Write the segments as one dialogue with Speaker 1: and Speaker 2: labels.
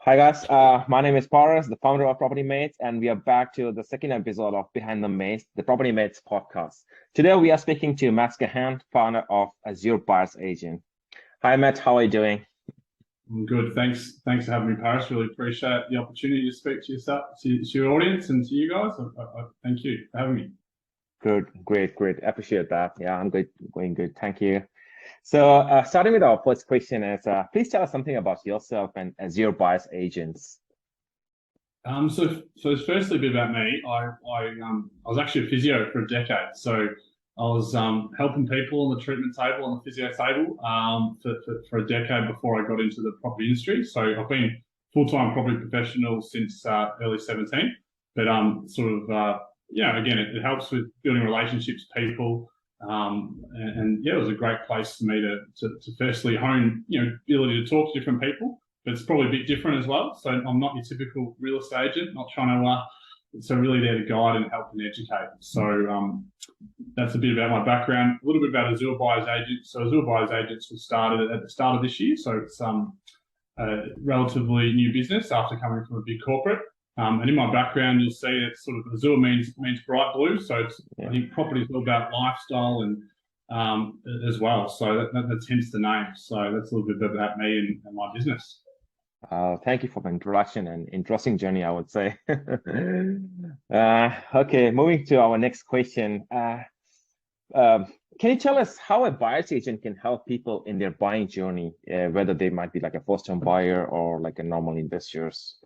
Speaker 1: Hi guys, my name is Paras, the founder of Property Mates, and we are back to the second episode of Behind the Mates, the Property Mates podcast. Today we are speaking to Matt Gahan, founder of Azure Buyers Agent. Hi Matt, how are you doing?
Speaker 2: I'm good. Thanks for having me, Paris. Really appreciate the opportunity to speak to yourself, to your audience, and to you guys. Thank you for having me.
Speaker 1: Good, great. Appreciate that. Yeah, I'm good, going good. Thank you. So, starting with our first question is, please tell us something about yourself and Azure Buyers Agents.
Speaker 2: So firstly, a bit about me. I was actually a physio for a decade. So I was helping people on the treatment table, on the physio table, for a decade before I got into the property industry. So I've been full-time property professional since early 17. But again, it helps with building relationships, people, and yeah, it was a great place for me to firstly hone, ability to talk to different people, but it's probably a bit different as well. So I'm not your typical real estate agent, not trying to, so really there to guide and help and educate. So that's a bit about my background, a little bit about Azure Buyers Agents. So Azure Buyers Agents was started at the start of this year. So it's a relatively new business after coming from a big corporate. And in my background, you'll see it's sort of Azure means bright blue. So it's, I think property is all about lifestyle and as well. So that's hence the name. So that's a little bit about me and my business.
Speaker 1: Thank you for the introduction and interesting journey, I would say. Okay, moving to our next question. Can you tell us how a buyer's agent can help people in their buying journey, whether they might be like a first-time buyer or like a normal investors?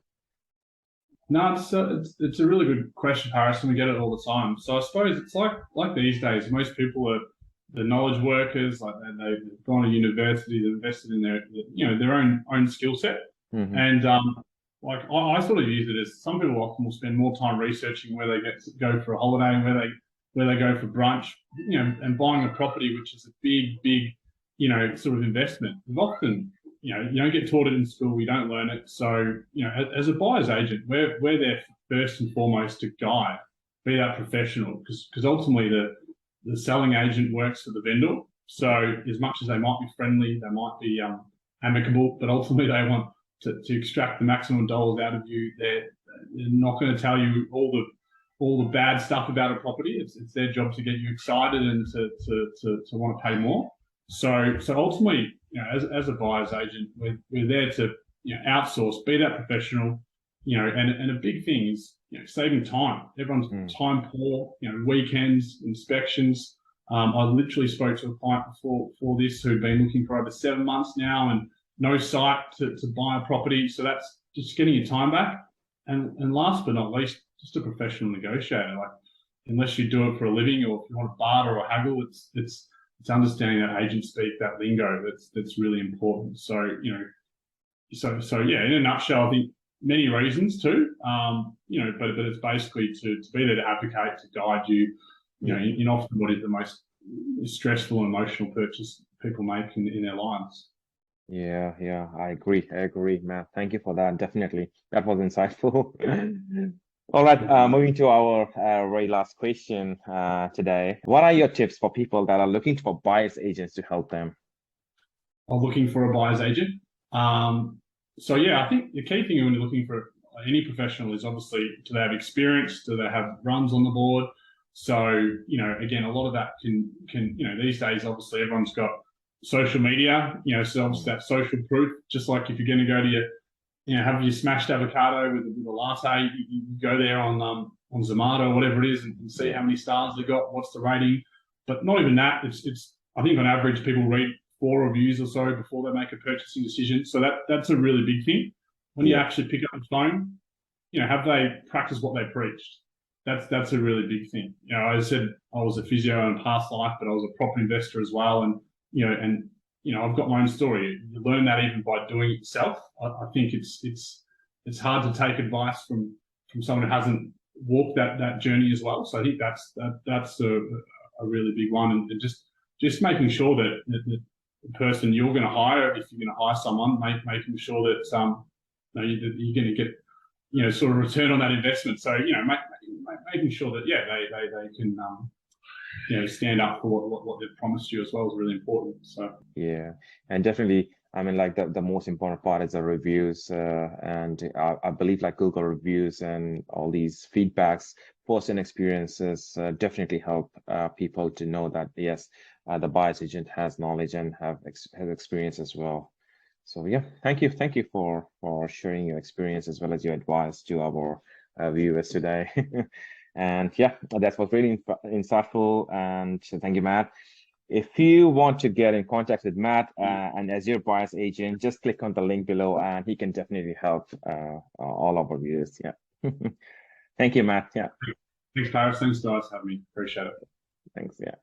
Speaker 2: No, it's a really good question, Paris, and we get it all the time. So I suppose it's like these days, most people are the knowledge workers, like they've gone to university, they've invested in their own skill set.
Speaker 1: Mm-hmm.
Speaker 2: And like I sort of use it as some people often will spend more time researching where they go for a holiday and where they go for brunch, and buying a property, which is a big, sort of investment. We've often, you don't get taught it in school, we don't learn it. So, as a buyer's agent, we're there first and foremost to guide, be that professional, because ultimately the selling agent works for the vendor. So as much as they might be friendly, they might be amicable, but ultimately they want to extract the maximum dollars out of you. They're not going to tell you all the bad stuff about a property. It's their job to get you excited and to want to pay more. So ultimately, as a buyer's agent, we're there to outsource, be that professional, and a big thing is saving time. Everyone's time poor. Weekends, inspections. I literally spoke to a client before this who'd been looking for over 7 months now and no site to buy a property. So that's just getting your time back. And last but not least, just a professional negotiator. Like, unless you do it for a living or if you want to barter or haggle, it's understanding that agent speak, that lingo. That's really important. So so yeah, in a nutshell, I think many reasons too. But it's basically to be there to advocate, to guide you. In often what is the most stressful and emotional purchase people make in their lives.
Speaker 1: Yeah, I agree, Matt. Thank you for that. Definitely, that was insightful. All right, moving to our very last question today. What are your tips for people that are looking for buyers agents to help them?
Speaker 2: Or looking for a buyer's agent. So yeah, I think the key thing when you're looking for any professional is obviously, do they have experience? Do they have runs on the board? So, again, a lot of that can these days, obviously everyone's got social media, so obviously that social proof, just like if you're going to go to have your smashed avocado with a latte, you go there on Zomato or whatever it is and see how many stars they got, what's the rating. But not even that, it's I think on average people read 4 reviews or so before they make a purchasing decision. So that's a really big thing. When you actually pick up the phone, have they practiced what they preached? That's a really big thing. I said I was a physio in past life, but I was a property investor as well. And, I've got my own story. You learn that even by doing it yourself. I think it's hard to take advice from someone who hasn't walked that journey as well. So I think that's a really big one. And just making sure that the person you're going to hire, if you're going to hire someone, making sure that you're going to get sort of return on that investment. So making sure that they can stand up for what they've promised you as well is really important. So
Speaker 1: yeah, and definitely I mean, like the most important part is the reviews, and I believe like Google reviews and all these feedbacks, first-hand experiences definitely help people to know that yes, the buyer's agent has knowledge and has experience as well. So yeah, thank you for sharing your experience as well as your advice to our viewers today. And yeah, that was really insightful. And thank you, Matt. If you want to get in contact with Matt and Azure Buyers Agent, just click on the link below, and he can definitely help all of our viewers. Yeah. Thank you, Matt. Yeah.
Speaker 2: Thanks, Paris. Thanks, guys. Have me. Appreciate it.
Speaker 1: Thanks. Yeah.